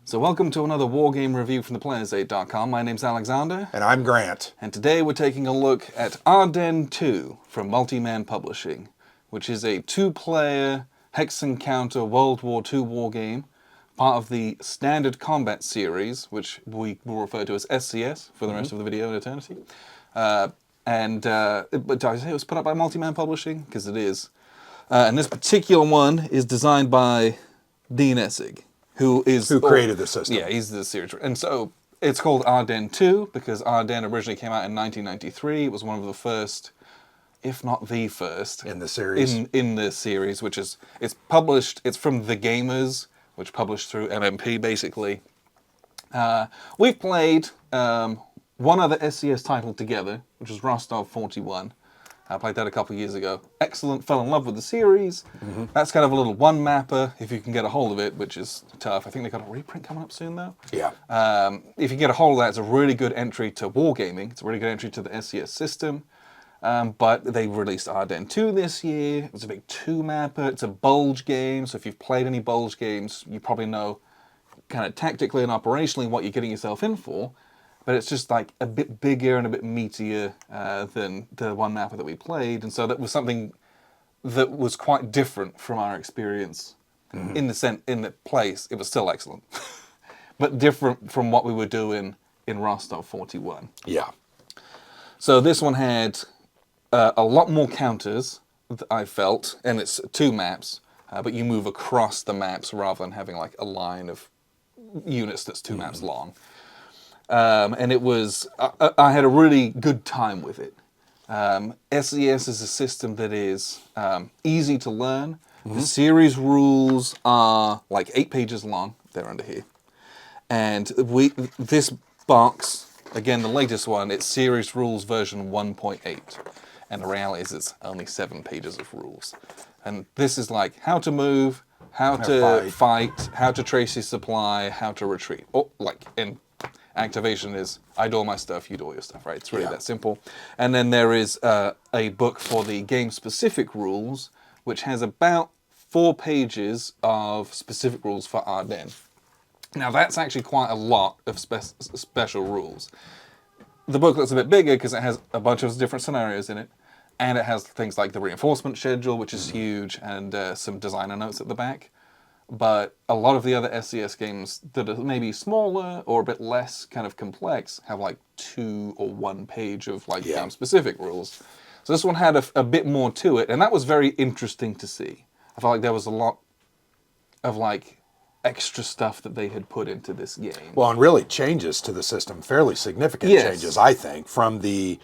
So welcome to another wargame review from theplayersaid.com. My name's Alexander. And I'm Grant. And today we're taking a look at Ardennes 2 from Multi-Man Publishing, which is a two-player Hex Encounter World War II wargame, part of the Standard Combat series, which we will refer to as SCS for the rest of the video in eternity. But did I say it was put up by Multi-Man Publishing? Because it is. And this particular one is designed by Dean Essig, who created the system. Yeah, he's the series. And so it's called Ardennes 2 because Ardennes originally came out in 1993. It was one of the first, if not the first, in the series. In the series, which is it's published. It's from The Gamers, which published through MMP basically. We've played one other SCS title together, which was Rostov 41. I played that a couple of years ago. Excellent, fell in love with the series. That's kind of a little one-mapper, if you can get a hold of it, which is tough. I think they've got a reprint coming up soon, though. Yeah. If you get a hold of that, it's a really good entry to wargaming. It's a really good entry to the SCS system. But they released Ardennes 2 this year. It's a big two-mapper. It's a bulge game, so if you've played any bulge games, you probably know kind of tactically and operationally what you're getting yourself in for. But it's just like a bit bigger and a bit meatier than the one mapper that we played. And so that was something that was quite different from our experience in the place. It was still excellent, but different from what we were doing in Rostov 41. Yeah. So this one had a lot more counters, I felt, and it's two maps, but you move across the maps rather than having like a line of units that's two maps long. And it was, I had a really good time with it. SCS is a system that is easy to learn. The series rules are like 8 pages long. They're under here. And this box, again, the latest one, it's series rules version 1.8. And the reality is it's only 7 pages of rules. And this is like how to move, how to fight, how to trace your supply, how to retreat. And activation is, I do all my stuff, you do all your stuff, right? It's really that simple. And then there is a book for the game-specific rules, which has about 4 pages of specific rules for Ardennes. Now, that's actually quite a lot of special rules. The booklet's a bit bigger because it has a bunch of different scenarios in it, and it has things like the reinforcement schedule, which is huge, and some designer notes at the back. But a lot of the other SCS games that are maybe smaller or a bit less kind of complex have like 2 or 1 page of like game-specific rules. So this one had a bit more to it, and that was very interesting to see. I felt like there was a lot of like extra stuff that they had put into this game. Well, and really changes to the system, fairly significant changes, I think, from the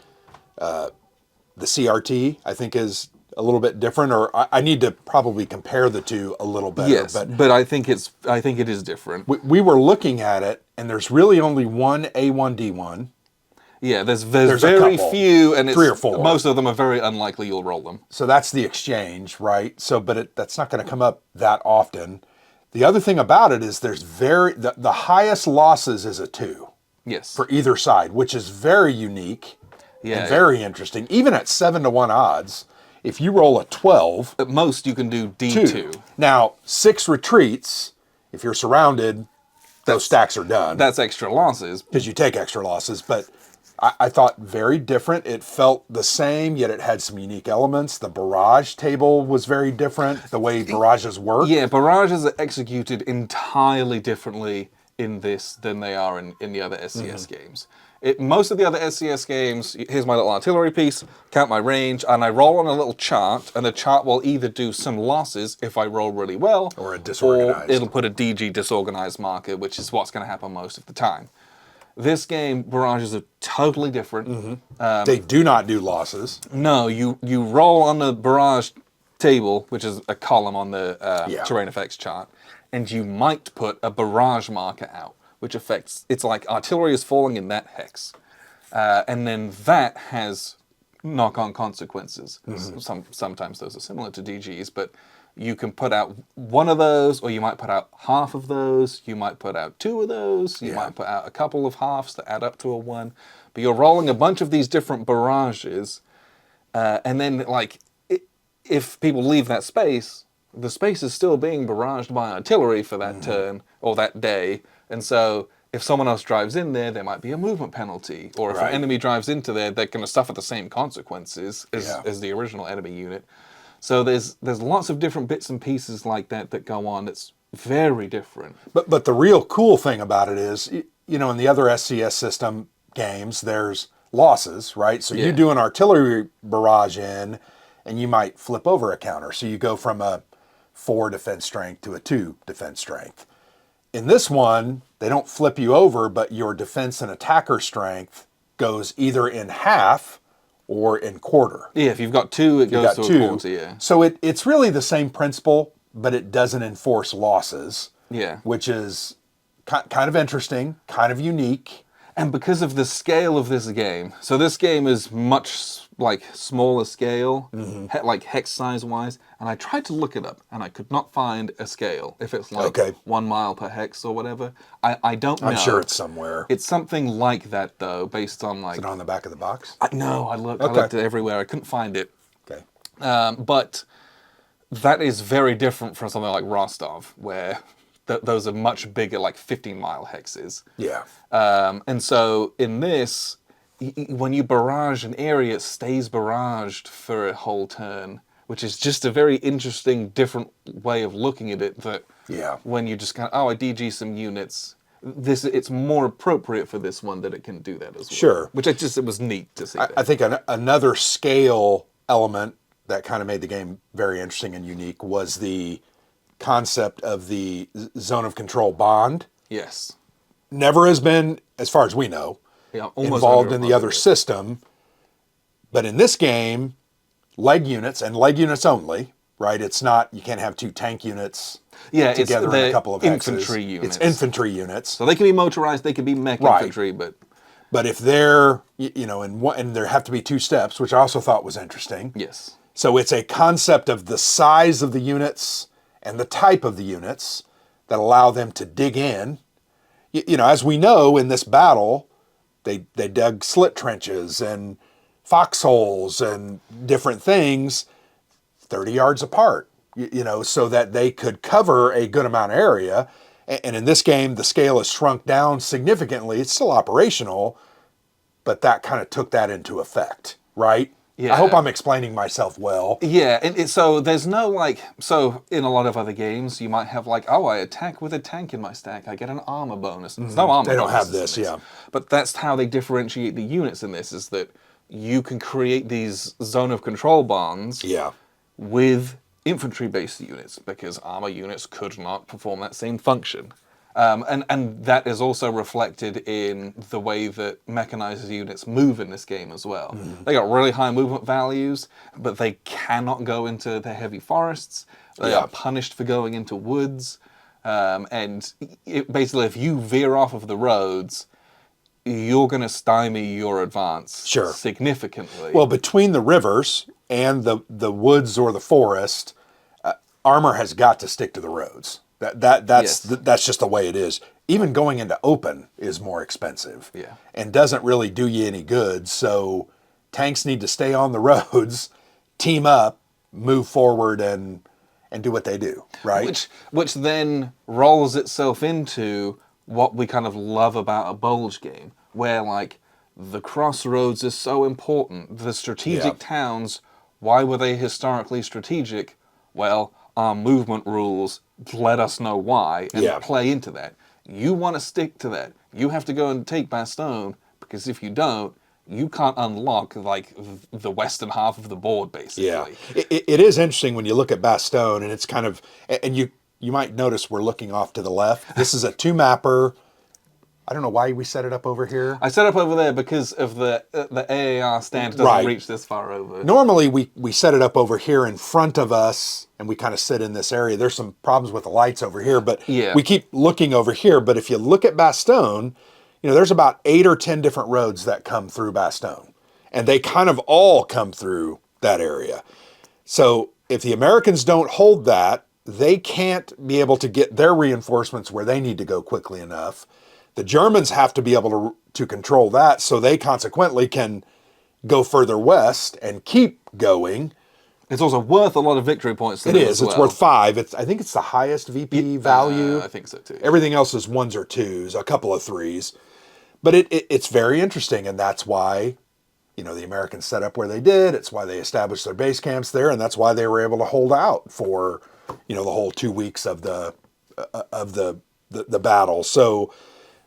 CRT, I think is a little bit different, or I need to probably compare the two a little better. Yes, but I think it is different. We were looking at it, and there's really only one A1D1. Yeah, there's very few, and 3 or 4. Most of them are very unlikely you'll roll them. So that's the exchange, right? So, but that's not going to come up that often. The other thing about it is there's the highest losses is a 2. Yes. For either side, which is very unique and very interesting. Even at 7-to-1 odds, if you roll a 12... At most, you can do D2. Now, 6 retreats, if you're surrounded, those stacks are done. That's extra losses. Because you take extra losses, but I thought very different. It felt the same, yet it had some unique elements. The barrage table was very different, the way barrages work. Yeah, barrages are executed entirely differently in this than they are in the other SCS games. Most of the other SCS games, here's my little artillery piece, count my range, and I roll on a little chart, and the chart will either do some losses if I roll really well, or a disorganized. Or it'll put a DG disorganized marker, which is what's going to happen most of the time. This game, barrages are totally different. They do not do losses. No, you roll on the barrage table, which is a column on the terrain effects chart, and you might put a barrage marker out, which affects, it's like artillery is falling in that hex. And then that has knock-on consequences. Sometimes those are similar to DGs, but you can put out one of those, or you might put out half of those, you might put out 2 of those, you might put out a couple of halves that add up to a 1. But you're rolling a bunch of these different barrages, and then like, if people leave that space, the space is still being barraged by artillery for that turn or that day. And so if someone else drives in there, there might be a movement penalty. Or if an Right. enemy drives into there, they're going to suffer the same consequences as the original enemy unit. So there's lots of different bits and pieces like that that go on. It's very different. But the real cool thing about it is, you know, in the other SCS system games, there's losses, right? So you Yeah. do an artillery barrage in, and you might flip over a counter. So you go from a 4 defense strength to a 2 defense strength. In this one, they don't flip you over, but your defense and attacker strength goes either in half or in quarter. Yeah, if you've got 2, it You goes got to two. a quarter, yeah. So it's really the same principle, but it doesn't enforce losses. Yeah. Which is kind of interesting, kind of unique. And because of the scale of this game, so this game is much like smaller scale, like hex size wise, and I tried to look it up and I could not find a scale. If it's like Okay. 1 mile per hex or whatever, I don't know. I'm sure it's somewhere. It's something like that though, based on like. Is it on the back of the box? No, I looked. Okay. I looked everywhere. I couldn't find it. Okay. But that is very different from something like Rostov, where those are much bigger, like 15-mile hexes. Yeah. And so in this, when you barrage an area, it stays barraged for a whole turn, which is just a very interesting, different way of looking at it. That Yeah. when you just kind of, I DG some units, it's more appropriate for this one that it can do that as well. Sure. Which it was neat to see. I think another scale element that kind of made the game very interesting and unique was the concept of the zone of control bond. Yes. Never has been, as far as we know, Yeah, almost involved in the other underrepresented. system. But in this game, leg units and leg units only, right? It's not, you can't have 2 tank units Yeah, it's together in the a couple of hexes. infantry units. It's infantry units. So they can be motorized, they can be mech Right. infantry, but But if they're, you know, and there have to be 2 steps, which I also thought was interesting. yes. So it's a concept of the size of the units and the type of the units that allow them to dig in. You know, as we know in this battle, they dug slit trenches and foxholes and different things 30 yards apart, you know, so that they could cover a good amount of area. And in this game, the scale is shrunk down significantly. It's still operational, but that kind of took that into effect, right? Yeah. I hope I'm explaining myself well. Yeah, and so there's no like, so in a lot of other games, you might have like, oh, I attack with a tank in my stack, I get an armor bonus. There's no armor They don't have bonuses in this, yeah. But that's how they differentiate the units in this, is that you can create these zone of control bonds Yeah. with infantry-based units, because armor units could not perform that same function. And that is also reflected in the way that mechanized units move in this game as well. They got really high movement values, but they cannot go into the heavy forests. They Yeah. are punished for going into woods. And basically, if you veer off of the roads, you're going to stymie your advance Sure. significantly. Well, between the rivers and the woods or the forest, armor has got to stick to the roads. That's Yes. that's just the way it is. Even going into open is more expensive, Yeah. and doesn't really do you any good. So tanks need to stay on the roads, team up, move forward, and do what they do, right? Which then rolls itself into what we kind of love about a Bulge game, where like the crossroads is so important. The strategic Yeah. towns, why were they historically strategic? Well, our movement rules let us know why and Yeah. play into that. You want to stick to that. You have to go and take Bastogne, because if you don't, you can't unlock like the western half of the board, basically. Yeah, it is interesting when you look at Bastogne, and it's kind of, and you might notice we're looking off to the left. This is a 2-mapper. I don't know why we set it up over here. I set up over there because of the AAR stand doesn't Right. reach this far over. Normally we set it up over here in front of us, and we kind of sit in this area. There's some problems with the lights over here, but Yeah. we keep looking over here. But if you look at Bastogne, you know, there's about 8 or 10 different roads that come through Bastogne, and they kind of all come through that area. So if the Americans don't hold that, they can't be able to get their reinforcements where they need to go quickly enough. The Germans have to be able to control that, so they consequently can go further west and keep going. It's also worth a lot of victory points to It them is. as It's well. worth 5. I think it's the highest VP value. I think so too. Everything else is 1s or 2s, a couple of 3s. But it's very interesting, and that's why, the Americans set up where they did. It's why they established their base camps there, and that's why they were able to hold out for, the whole 2 weeks of the battle. So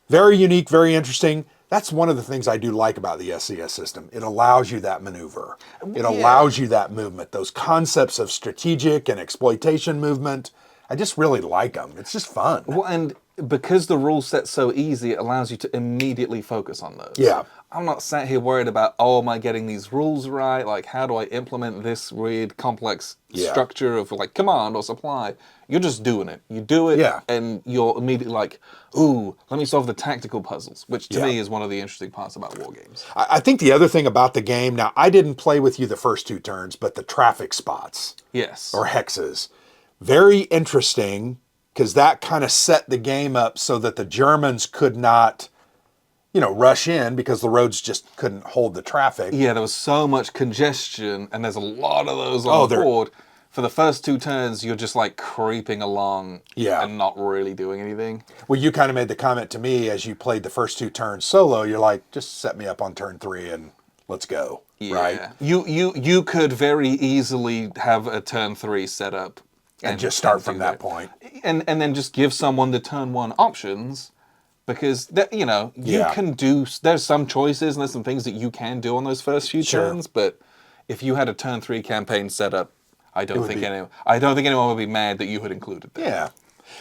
very unique, very interesting. That's one of the things I do like about the SCS system. It allows you that maneuver. It allows you that movement. Those concepts of strategic and exploitation movement, I just really like them. It's just fun. Well, and because the rule set's so easy, it allows you to immediately focus on those. Yeah. I'm not sat here worried about, am I getting these rules right? Like, how do I implement this weird, complex structure of, like, command or supply? You're just doing it. You do it, and you're immediately like, ooh, let me solve the tactical puzzles, which to me is one of the interesting parts about war games. I think the other thing about the game, now, I didn't play with you the first 2 turns, but the traffic spots. Yes. Or hexes. Very interesting, because that kind of set the game up so that the Germans could not, rush in because the roads just couldn't hold the traffic. Yeah, there was so much congestion, and there's a lot of those on the board. For the first 2 turns, you're just like creeping along and not really doing anything. Well, you kind of made the comment to me as you played the first 2 turns solo. You're like, just set me up on turn 3 and let's go. Yeah. Right? You could very easily have a turn 3 set up. And just start from that point. And then just give someone the turn 1 options. Because, you can do... There's some choices and there's some things that you can do on those first few turns. But if you had a turn 3 campaign set up, I don't think anyone would be mad that you had included that.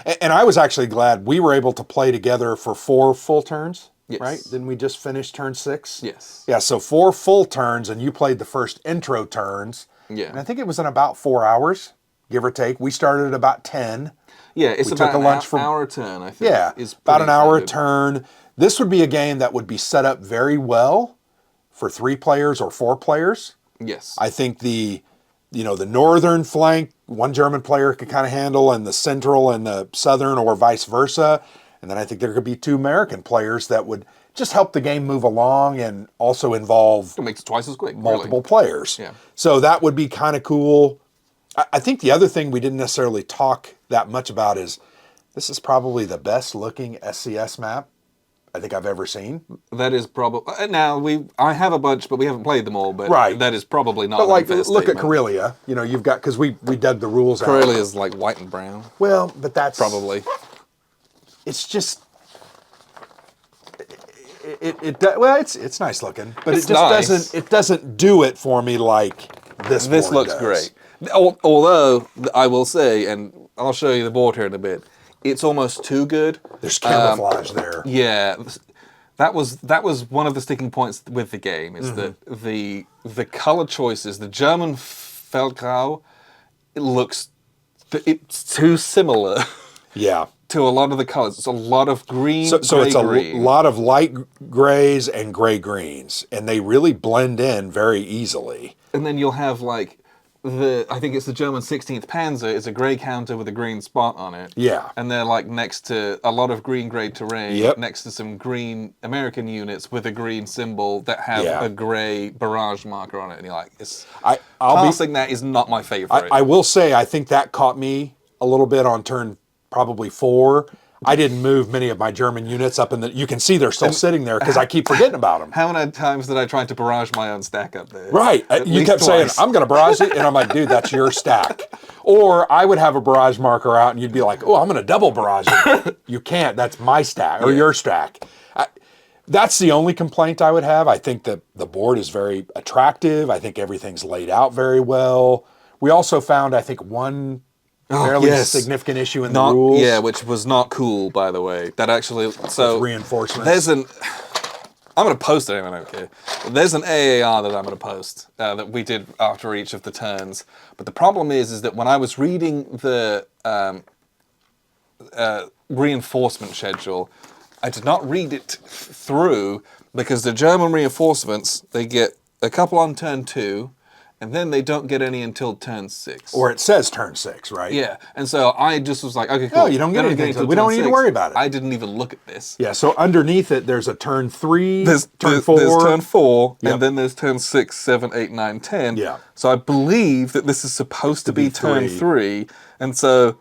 Yeah. And I was actually glad we were able to play together for 4 full turns. Yes. Right? Didn't we just finish turn 6? Yes. Yeah, so 4 full turns, and you played the first intro turns. Yeah. And I think it was in about 4 hours, give or take. We started at about 10. Yeah, it's we about took a lunch an hour a turn, I think. Yeah, about an hour a turn. This would be a game that would be set up very well for 3 players or 4 players. Yes. I think the northern flank, 1 German player could kind of handle, and the central and the southern, or vice versa. And then I think there could be 2 American players that would just help the game move along and also involve it makes it twice as quick. Multiple players. Yeah. So that would be kind of cool. I think the other thing we didn't necessarily talk that much about is this is probably the best looking SCS map I think I've ever seen. That is probably... Now, I have a bunch, but we haven't played them all, but that is probably not... But like, look at Karelia. You've got... Because we dug the rules out. Karelia is like white and brown. Well, but that's... Probably. It's just... It's nice looking, but it just doesn't do it for me like this. This looks does. great. Although I will say, and I'll show you the board here in a bit, it's almost too good. There's camouflage there. Yeah, that was one of the sticking points with the game is that the color choices, the German Feldgrau, it's too similar. Yeah. To a lot of the colors. It's a lot of green, so it's a green. lot of light grays and gray greens, and they really blend in very easily. And then you'll have like I think it's the German 16th Panzer is a gray counter with a green spot on it. Yeah. And they're like next to a lot of green-gray terrain, next to some green American units with a green symbol that have a gray barrage marker on it. And you're like, passing that is not my favorite. I will say, I think that caught me a little bit on turn probably 4. I didn't move many of my German units up in the... You can see they're still sitting there because I keep forgetting about them. How many times did I try to barrage my own stack up there? Right. You kept saying, I'm going to barrage it. And I'm like, dude, that's your stack. Or I would have a barrage marker out and you'd be like, oh, I'm going to double barrage it. You can't. That's my stack or your stack. That's the only complaint I would have. I think that the board is very attractive. I think everything's laid out very well. We also found, I think, one... fairly significant issue in the rules. Yeah, which was not cool, by the way. That actually... So reinforcements. I'm going to post it, I don't care. There's an AAR that I'm going to post that we did after each of the turns. But the problem is that when I was reading the reinforcement schedule, I did not read it through because the German reinforcements, they get a couple on turn 2, and then they don't get any until turn 6. Or it says turn 6, right? Yeah, and so I just was like, okay, cool. No, you don't get anything. until We don't turn need to 6. worry about it. I didn't even look at this. Yeah, so underneath it, there's a turn 3, turn 4. There's turn 4, Yep. and then there's turn 6, 7, 8, 9, 10. Yeah. So I believe that this is supposed to be turn 3. 3, and so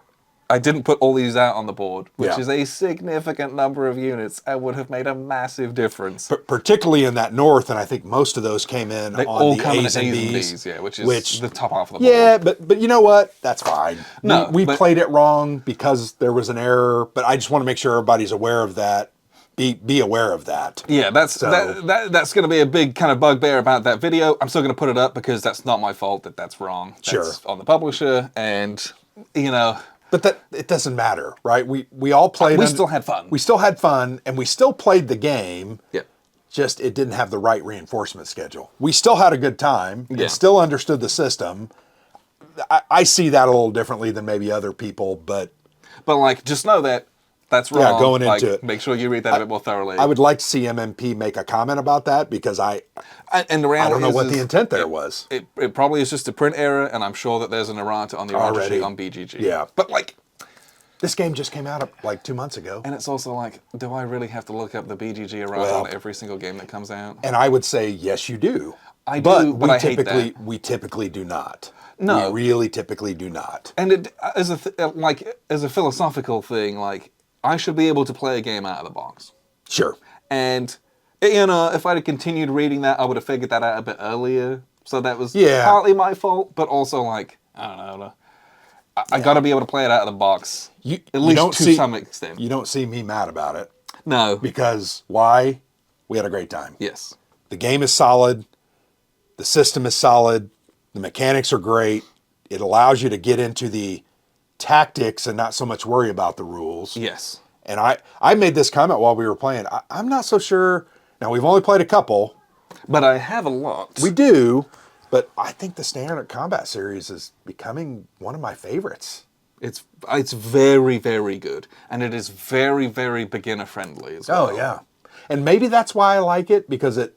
I didn't put all these out on the board, which Yeah. is a significant number of units and would have made a massive difference. Particularly in that north, and I think most of those came in They on all the come in A's at and A's and B's. B's, yeah, which is the top half of the board. Yeah, but you know what? That's fine. No, we but- played it wrong because there was an error, but I just want to make sure everybody's aware of that. Be aware of that. Yeah, that's going to be a big kind of bugbear about that video. I'm still going to put it up because that's not my fault that's wrong. That's Sure. on the publisher, and you know, But that it doesn't matter, right? We all played. we still had fun. We still had fun, and we still played the game. Yeah. Just it didn't have the right reinforcement schedule. We still had a good time. Yeah. And still understood the system. I see that a little differently than maybe other people, but like, just know that that's wrong. Yeah, going Like, into it. Make sure you read that a bit more thoroughly. I would like to see MMP make a comment about that because and the I reality don't know what is the intent there was. It probably is just a print error, and I'm sure that there's an errata on the errata Already. sheet on BGG. Yeah. But like, This game just came out like 2 months ago. and it's also like, do I really have to look up the BGG errata Well- on every single game that comes out? And I would say, yes, you do. I do, but I hate that. We typically do not. No. We really typically do not. And it, as a philosophical thing, like, I should be able to play a game out of the box. Sure. And, you know, if I'd have continued reading that, I would have figured that out a bit earlier. So that was Yeah. partly my fault, but also, like, I don't know. I got to be able to play it out of the box, You at least don't to see- some extent. You don't see me mad about it No. because why? We had a great time. Yes. The game is solid. The system is solid. The mechanics are great. It allows you to get into the tactics and not so much worry about the rules. Yes. And I made this comment while we were playing. I'm not so sure. Now, we've only played a couple. But I have a lot. We do. But I think the Standard Combat series is becoming one of my favorites. It's very, very good. And it is very, very beginner friendly as well. Oh, yeah. And maybe that's why I like it, because the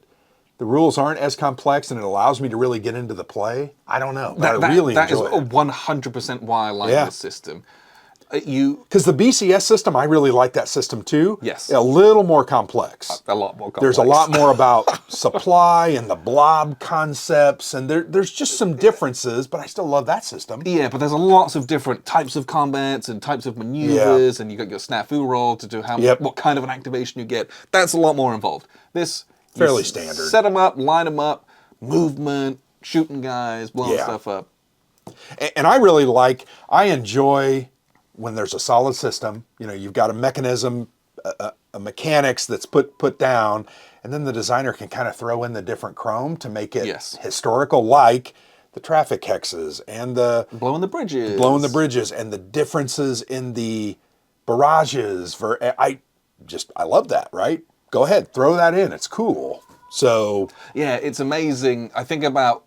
rules aren't as complex and it allows me to really get into the play. I don't know. But I really that is enjoy it. 100% why I like Yeah. this system. Because the BCS system, I really like that system too. Yes. A little more complex. A lot more complex. There's a lot more about supply and the blob concepts, and there's just some differences, but I still love that system. Yeah, but there's lots of different types of combats and types of maneuvers, and you got your snafu roll to do what kind of an activation you get. That's a lot more involved. This Fairly you standard. Set them up, line them up, movement, shooting guys, blowing Yeah. stuff up. And I enjoy when there's a solid system. You know, you've got a mechanism, a mechanics that's put down, and then the designer can kind of throw in the different chrome to make it historical, like the traffic hexes and the Blowing the bridges. and the differences in the barrages. I love that, right? Go ahead, throw that in. It's cool. So Yeah, it's amazing. I think about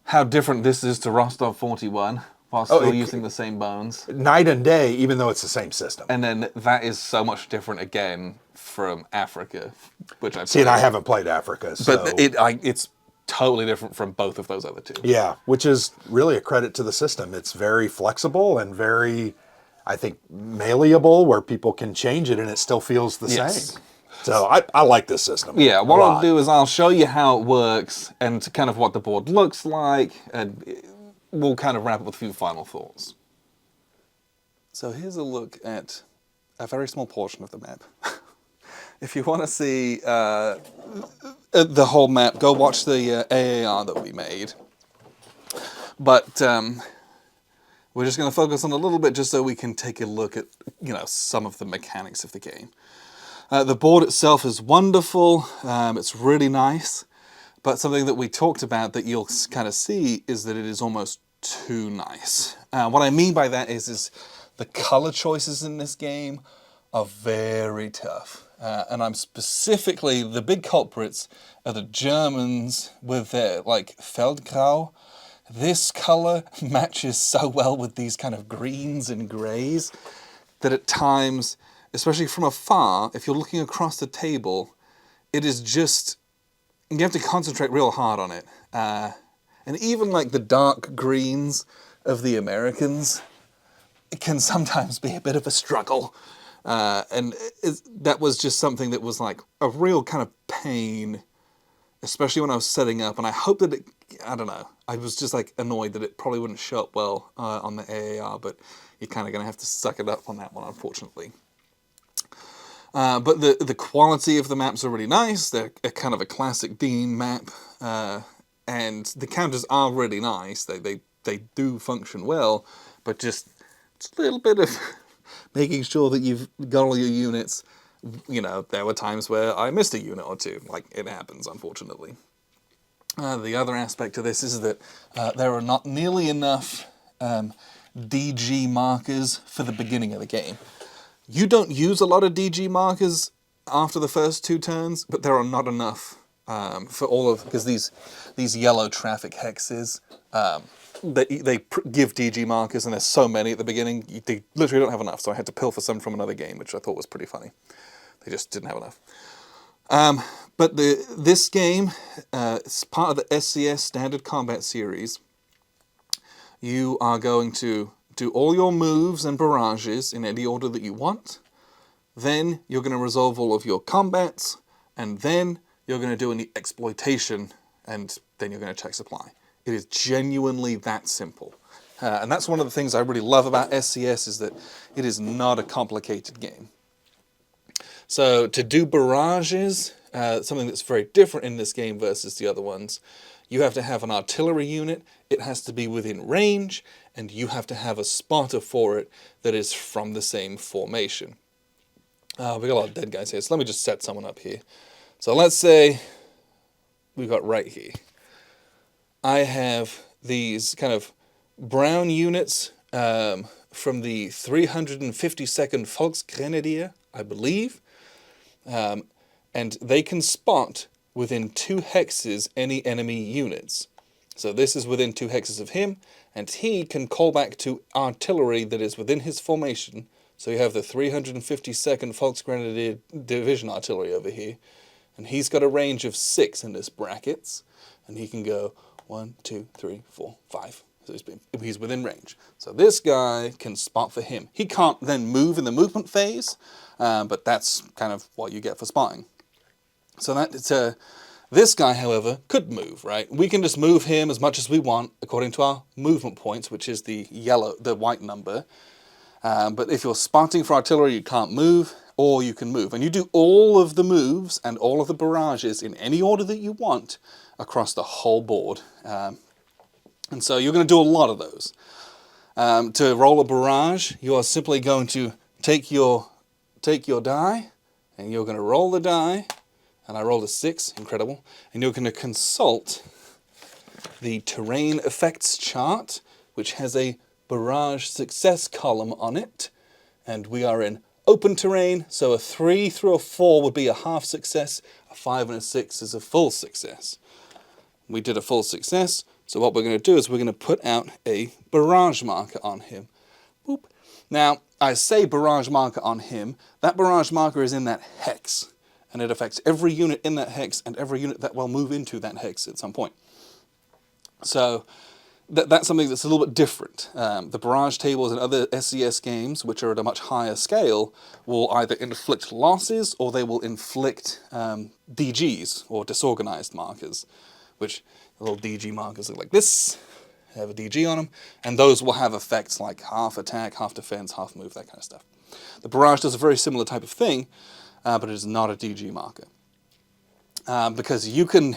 how different this is to Rostov 41, while still using the same bones. night and day, even though it's the same system. And then that is so much different again from Africa, which I've See, and played. I haven't played Africa, so. But it's totally different from both of those other two. Yeah, which is really a credit to the system. It's very flexible and very, I think, malleable, where people can change it and it still feels the Yes. same. So I like this system. Yeah, a what I'll lot. do is I'll show you how it works and kind of what the board looks like, and we'll kind of wrap up with a few final thoughts. So here's a look at a very small portion of the map. If you want to see the whole map, go watch the AAR that we made. But we're just going to focus on a little bit just so we can take a look at, some of the mechanics of the game. The board itself is wonderful. It's really nice. But something that we talked about that you'll kind of see is that it is almost too nice. What I mean by that is the color choices in this game are very tough. And I'm specifically, the big culprits are the Germans with their, Feldgrau. This color matches so well with these kind of greens and grays that at times, especially from afar, if you're looking across the table, it is just, you have to concentrate real hard on it. And even like the dark greens of the Americans, it can sometimes be a bit of a struggle. That was just something that was like a real kind of pain, especially when I was setting up. And I hope that I don't know, I was just like annoyed that it probably wouldn't show up well on the AAR, but you're kind of going to have to suck it up on that one, unfortunately. But the quality of the maps are really nice. They're a kind of a classic Dean map, and the counters are really nice. They do function well, but just a little bit of making sure that you've got all your units. You know, there were times where I missed a unit or two. Like, it happens, unfortunately. The other aspect of this is that there are not nearly enough DG markers for the beginning of the game. You don't use a lot of DG markers after the first 2 turns, but there are not enough for all of, because these yellow traffic hexes, they give DG markers, and there's so many at the beginning, they literally don't have enough, so I had to pilfer some from another game, which I thought was pretty funny. They just didn't have enough. But this game, it's part of the SCS Standard Combat Series. You are going to do all your moves and barrages in any order that you want. Then you're going to resolve all of your combats, and then you're going to do any exploitation, and then you're going to check supply. It is genuinely that simple. And that's one of the things I really love about SCS, is that it is not a complicated game. So to do barrages, something that's very different in this game versus the other ones, you have to have an artillery unit, it has to be within range, and you have to have a spotter for it that is from the same formation. We got a lot of dead guys here, so let me just set someone up here. So let's say we got right here. I have these kind of brown units from the 352nd Volksgrenadier, I believe. And they can spot within 2 hexes any enemy units. So this is within 2 hexes of him, and he can call back to artillery that is within his formation. So you have the 352nd Volksgrenadier Division artillery over here, and he's got a range of 6 in this brackets, and he can go 1, 2, 3, 4, 5. So he's within range. So this guy can spot for him. He can't then move in the movement phase, but that's kind of what you get for spotting. So this guy, however, could move, right? We can just move him as much as we want according to our movement points, which is the white number. But if you're spotting for artillery, you can't move, or you can move. And you do all of the moves and all of the barrages in any order that you want across the whole board. And so you're going to do a lot of those. To roll a barrage, you are simply going to take your die, and you're going to roll the die. And I rolled a 6, incredible. And you're going to consult the terrain effects chart, which has a barrage success column on it. And we are in open terrain, so a 3 through a 4 would be a half success, a 5 and a 6 is a full success. We did a full success, so what we're going to do is we're going to put out a barrage marker on him. Boop. Now, I say barrage marker on him, that barrage marker is in that hex, and it affects every unit in that hex and every unit that will move into that hex at some point. So that's something that's a little bit different. The barrage tables in other SCS games, which are at a much higher scale, will either inflict losses or they will inflict DGs, or disorganized markers, which the little DG markers look like this, have a DG on them, and those will have effects like half attack, half defense, half move, that kind of stuff. The barrage does a very similar type of thing, but it is not a DG marker. Because you can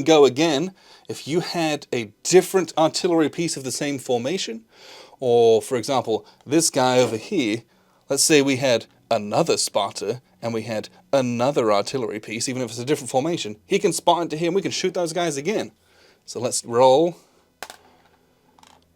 go again if you had a different artillery piece of the same formation, or for example, this guy over here, let's say we had another spotter and we had another artillery piece, even if it's a different formation, he can spot into here and we can shoot those guys again. So let's roll.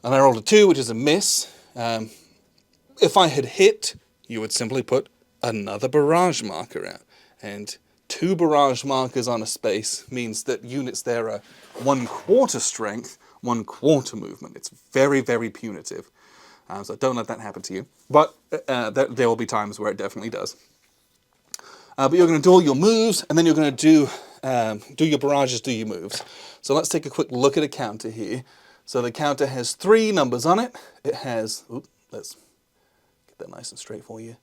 And I rolled a 2, which is a miss. If I had hit, you would simply put another barrage marker out. And 2 barrage markers on a space means that units there are 1/4 strength, 1/4 movement. It's very, very punitive. So don't let that happen to you. But there will be times where it definitely does. But you're going to do all your moves, and then you're going to do your barrages, do your moves. So let's take a quick look at a counter here. So the counter has 3 numbers on it. It has, let's get that nice and straight for you.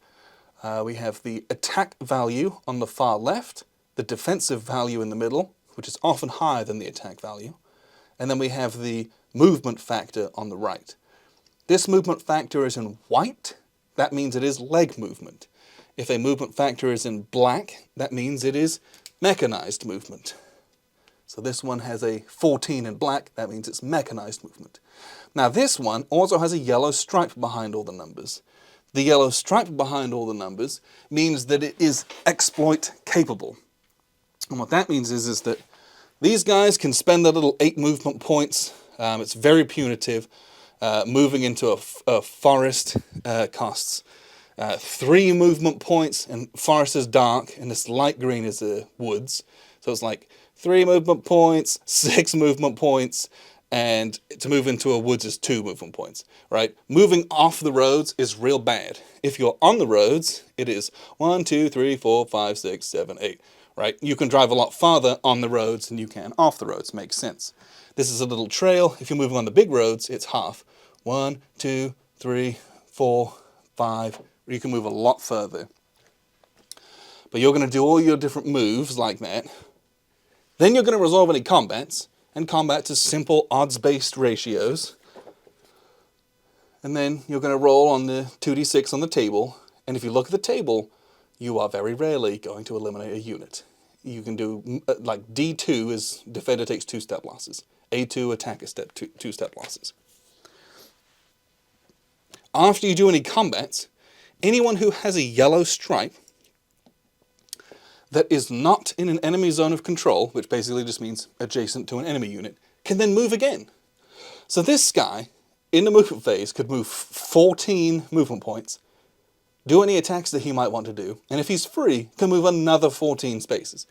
We have the attack value on the far left, the defensive value in the middle, which is often higher than the attack value, and then we have the movement factor on the right. This movement factor is in white. That means it is leg movement. If a movement factor is in black, that means it is mechanized movement. So this one has a 14 in black. That means it's mechanized movement. Now this one also has a yellow stripe behind all the numbers. The yellow stripe behind all the numbers means that it is exploit capable. And what that means is that these guys can spend their little 8 movement points. It's very punitive. Moving into a forest costs 3 movement points, and forest is dark, and this light green is the woods. So it's like 3 movement points, 6 movement points, and to move into a woods is 2 movement points, right? Moving off the roads is real bad. If you're on the roads, it is 1, 2, 3, 4, 5, 6, 7, 8, right? You can drive a lot farther on the roads than you can off the roads, makes sense. This is a little trail. If you're moving on the big roads, it's half. 1, 2, 3, 4, 5. You can move a lot further. But you're going to do all your different moves like that. Then you're going to resolve any combats, and combats is simple odds-based ratios. And then you're going to roll on the 2d6 on the table, and if you look at the table, you are very rarely going to eliminate a unit. You can do, like D2 is defender takes 2 step losses. A2, attacker step 2 step losses. After you do any combats, anyone who has a yellow stripe that is not in an enemy zone of control, which basically just means adjacent to an enemy unit, can then move again. So this guy, in the movement phase, could move 14 movement points, do any attacks that he might want to do, and if he's free, can move another 14 spaces.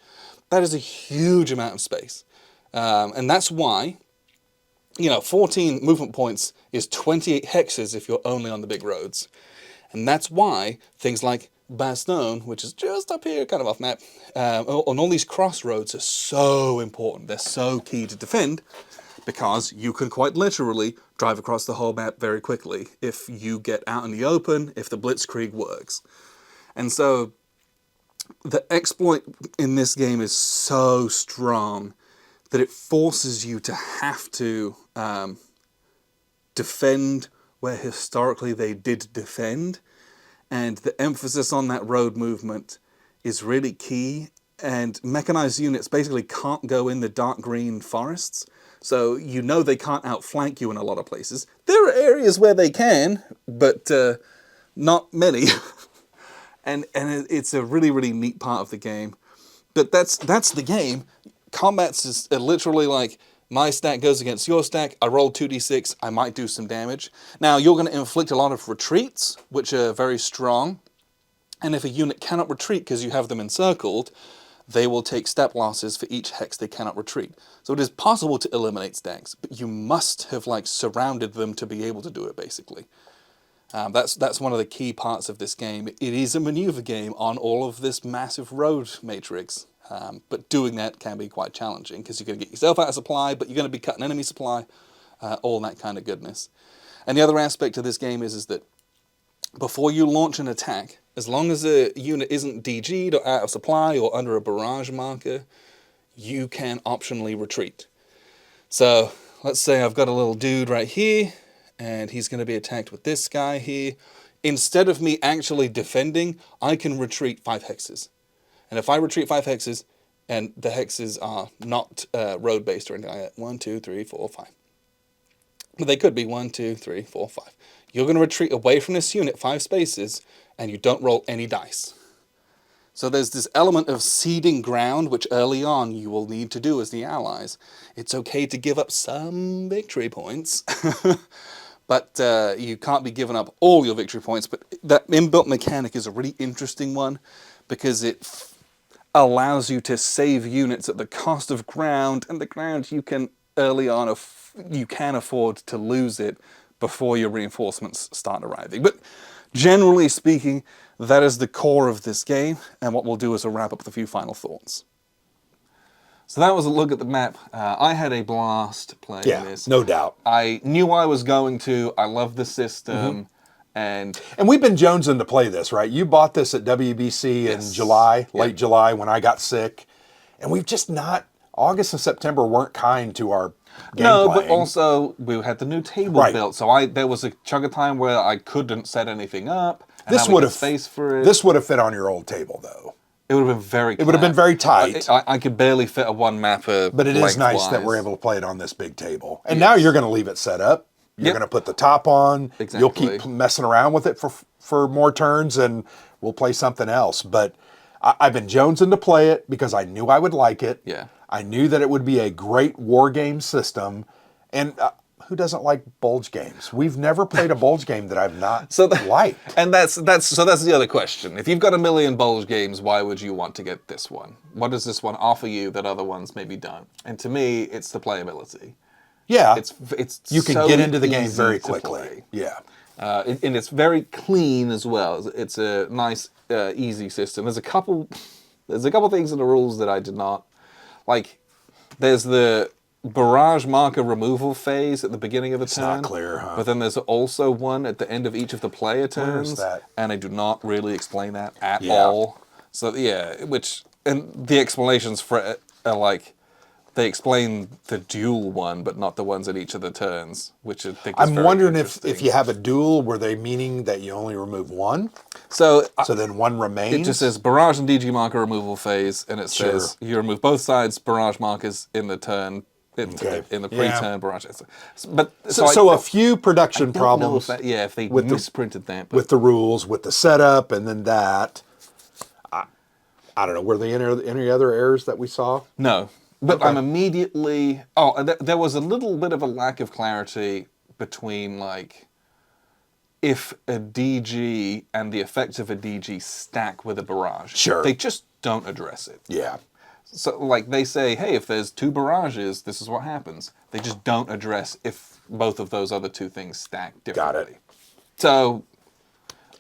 That is a huge amount of space. And that's why, 14 movement points is 28 hexes if you're only on the big roads. And that's why things like Bastogne, which is just up here, kind of off map, on all these crossroads are so important. They're so key to defend, because you can quite literally drive across the whole map very quickly if you get out in the open, if the blitzkrieg works. And so the exploit in this game is so strong that it forces you to have to defend where historically they did defend. And the emphasis on that road movement is really key. And mechanized units basically can't go in the dark green forests. So they can't outflank you in a lot of places. There are areas where they can, but not many. and it's a really, really neat part of the game. But that's the game. Combats is literally like, my stack goes against your stack, I roll 2d6, I might do some damage. Now, you're going to inflict a lot of retreats, which are very strong. And if a unit cannot retreat because you have them encircled, they will take step losses for each hex they cannot retreat. So it is possible to eliminate stacks, but you must have surrounded them to be able to do it, basically. That's one of the key parts of this game. It is a maneuver game on all of this massive road matrix. But doing that can be quite challenging, because you're going to get yourself out of supply, but you're going to be cutting enemy supply, all that kind of goodness. And the other aspect of this game is that before you launch an attack, as long as a unit isn't DG'd or out of supply or under a barrage marker, you can optionally retreat. So let's say I've got a little dude right here, and he's going to be attacked with this guy here. Instead of me actually defending, I can retreat 5 hexes. And if I retreat 5 hexes, and the hexes are not road-based or anything like that, 1, 2, 3, 4, 5. But they could be 1, 2, 3, 4, 5. You're going to retreat away from this unit 5 spaces, and you don't roll any dice. So there's this element of ceding ground, which early on you will need to do as the allies. It's okay to give up some victory points, but you can't be giving up all your victory points. But that inbuilt mechanic is a really interesting one, because it allows you to save units at the cost of ground, and the ground you can early on you can afford to lose it before your reinforcements start arriving. But generally speaking, that is the core of this game, and what we'll do is we'll wrap up with a few final thoughts. So that was a look at the map. I had a blast playing this. No doubt. I knew I was going to. I love the system. And we've been jonesing to play this, right? You bought this at WBC in July, late July, when I got sick. And we've just not, August and September weren't kind to our game no, playing. but also we had the new table built. So there was a chunk of time where I couldn't set anything up. And this would have space for it. This would have fit on your old table, though. It would have been very It would have been very tight. I could barely fit a one mapper. But it is nice that we're able to play it on this big table. And now you're going to leave it set up. You're going to put the top on. Exactly. You'll keep messing around with it for more turns, and we'll play something else. But I've been jonesing to play it because I knew I would like it. Yeah. I knew that it would be a great war game system. And who doesn't like bulge games? We've never played a bulge game that I've not liked. And that's the other question. If you've got a million bulge games, why would you want to get this one? What does this one offer you that other ones maybe don't? And to me, it's the playability. Yeah, it's you can so get into the game easy very to quickly. play. Yeah, and it's very clean as well. It's a nice, easy system. There's a couple things in the rules that I did not like. There's the barrage marker removal phase at the beginning of the turn. It's not clear, huh? But then there's also one at the end of each of the player turns. Where's that? And I do not really explain that at all. So and the explanations for it are like, they explain the dual one, but not the ones at each of the turns, which I think is I'm wondering interesting. if you have a duel, were they meaning that you only remove one? So then one remains? it just says barrage and DG marker removal phase, and it says you remove both sides barrage markers in the turn, in the pre-turn barrage. But so a few production problems. If they misprinted that. But with the rules, with the setup, and then that. I don't know. Were there any other errors that we saw? No. But I'm immediately... there was a little bit of a lack of clarity between, like, if a DG and the effect of a DG stack with a barrage. Sure. They just don't address it. Yeah. So, like, they say, hey, if there's two barrages, this is what happens. They just don't address if both of those other two things stack differently. Got it. So,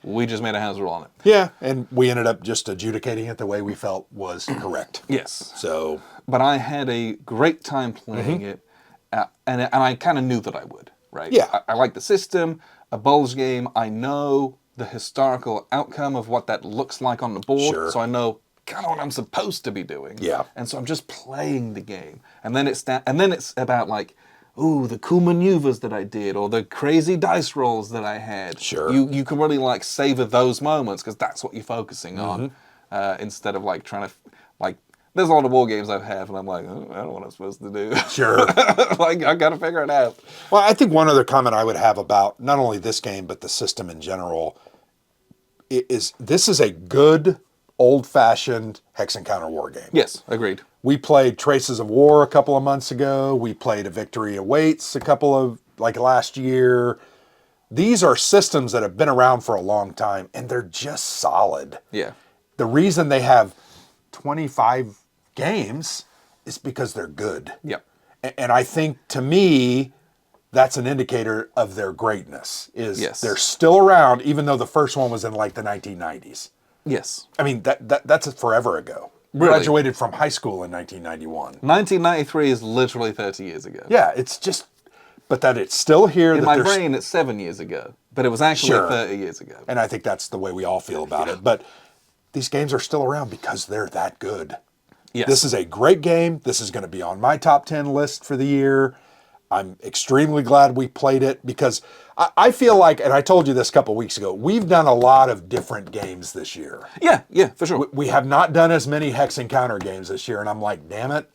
we just made a house rule on it. Yeah, and we ended up just adjudicating it the way we felt was correct. Yes. So... But I had a great time playing it, and I kind of knew that I would, right? Yeah. I like the system, a bulge game. I know the historical outcome of what that looks like on the board, so I know kind of what I'm supposed to be doing. Yeah. And so I'm just playing the game, and then it's about like, ooh, the cool maneuvers that I did, or the crazy dice rolls that I had. Sure. You can really like savor those moments because that's what you're focusing on, instead of like trying to like. There's a lot of war games I have, and I'm like, oh, I don't know what I'm supposed to do. Sure. Like, I got to figure it out. Well, I think one other comment I would have about not only this game, but the system in general, is this is a good, old-fashioned hex encounter war game. Yes, agreed. We played Traces of War a couple of months ago. We played A Victory Awaits last year. These are systems that have been around for a long time, and they're just solid. Yeah. The reason they have 25 games is because they're good. Yep. And I think, to me, that's an indicator of their greatness. They're still around, even though the first one was in like the 1990s. Yes. I mean, that's forever ago. Really? Graduated from high school in 1991. 1993 is literally 30 years ago. Yeah, it's just, but that it's still here. In my brain, it's 7 years ago, but it was actually 30 years ago. And I think that's the way we all feel about it. But these games are still around because they're that good. Yes. This is a great game. This is going to be on my top 10 list for the year. I'm extremely glad we played it because I feel like, and I told you this a couple weeks ago, we've done a lot of different games this year. Yeah, for sure. We have not done as many hex encounter games this year, and I'm like, damn it.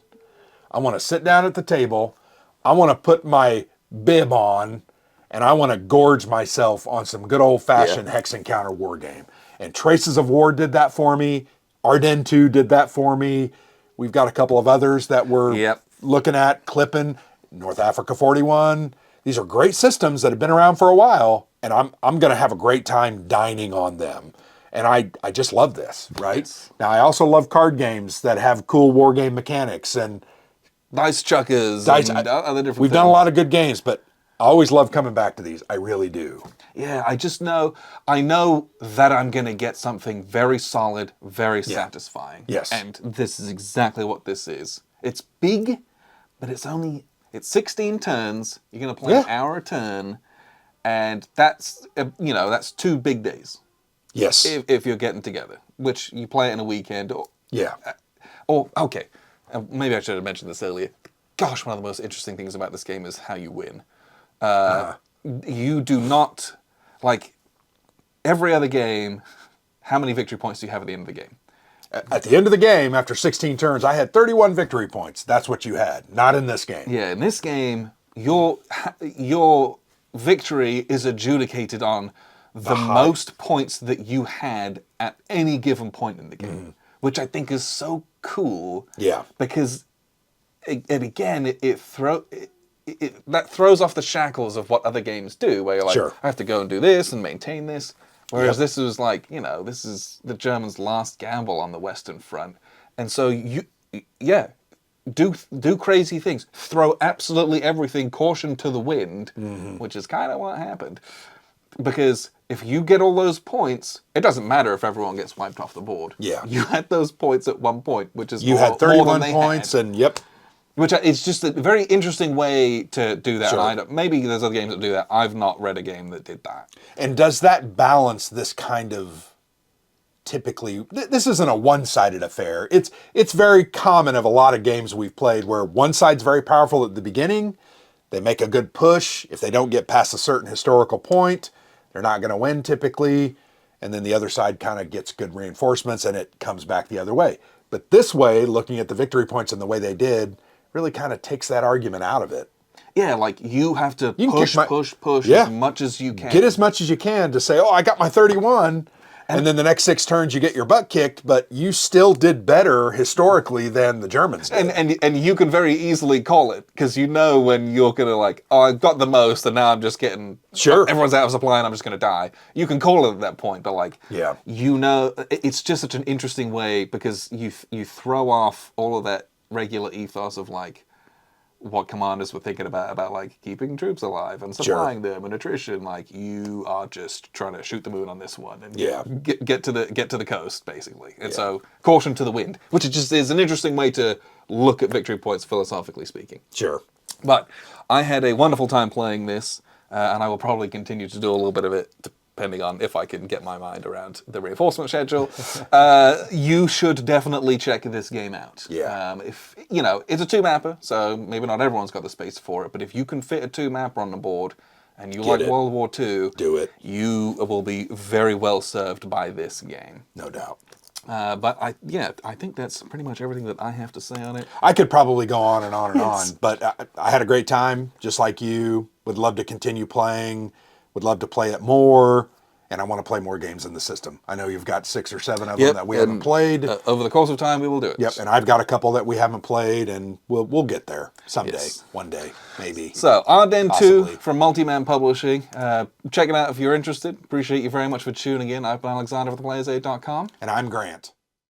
I want to sit down at the table. I want to put my bib on, and I want to gorge myself on some good old-fashioned hex encounter war game. And Traces of War did that for me. Arden 2 did that for me. We've got a couple of others that we're looking at, clipping. North Africa 41. These are great systems that have been around for a while, and I'm going to have a great time dining on them. And I just love this, right? Yes. Now, I also love card games that have cool war game mechanics and dice chuckers and other different We've things. done a lot of good games, but always love coming back to these. I really do. Yeah, I know that I'm going to get something very solid, very satisfying. Yes. And this is exactly what this is. It's big, but it's 16 turns. You're going to play an hour a turn, and that's 2 big days. Yes. If you're getting together, which you play it in a weekend. Okay, maybe I should have mentioned this earlier. Gosh, one of the most interesting things about this game is how you win. You do not, like every other game, how many victory points do you have at the end of the game? At the end of the game, after 16 turns, I had 31 victory points. That's what you had. Not in this game. Yeah, in this game, your victory is adjudicated on the most points that you had at any given point in the game, which I think is so cool. Yeah. Because, that throws off the shackles of what other games do, where you're like, I have to go and do this and maintain this. Whereas this was like, this is the Germans' last gamble on the Western Front. And so do crazy things. Throw absolutely everything, caution to the wind, which is kind of what happened. Because if you get all those points, it doesn't matter if everyone gets wiped off the board. Yeah. You had those points at one point, which is you had 31 points, and which it's just a very interesting way to do that. And maybe there's other games that do that. I've not read a game that did that. And does that balance this kind of typically? This isn't a one-sided affair. It's very common of a lot of games we've played where one side's very powerful at the beginning. They make a good push. If they don't get past a certain historical point, they're not going to win typically. And then the other side kind of gets good reinforcements and it comes back the other way. But this way, looking at the victory points and the way they did, really kind of takes that argument out of it. Yeah, like you have to push as much as you can. Get as much as you can to say, I got my 31. And then the next 6 turns you get your butt kicked, but you still did better historically than the Germans did. And you can very easily call it, because when you're going to I've got the most and now I'm just getting... Everyone's out of supply and I'm just going to die. You can call it at that point, but it's just such an interesting way, because you throw off all of that regular ethos of what commanders were thinking about keeping troops alive and supplying them and attrition. You are just trying to shoot the moon on this one and get to the coast basically. And so caution to the wind, which is an interesting way to look at victory points philosophically speaking. But I had a wonderful time playing this, and I will probably continue to do a little bit of it depending on if I can get my mind around the reinforcement schedule. You should definitely check this game out. If it's a 2-mapper, so maybe not everyone's got the space for it, but if you can fit a 2-mapper on the board and you like World War II, do it. You will be very well served by this game. No doubt. But I think that's pretty much everything that I have to say on it. I could probably go on and on and on, but I had a great time, just like you. Would love to continue playing. Would love to play it more, and I want to play more games in the system. I know you've got 6 or 7 of them that we haven't played. Over the course of time, we will do it. Yep, and I've got a couple that we haven't played, and we'll get there someday, one day, maybe. So, Arden 2 from Multiman Publishing. Check it out if you're interested. Appreciate you very much for tuning in. I've been Alexander with theplayersaid.com. And I'm Grant.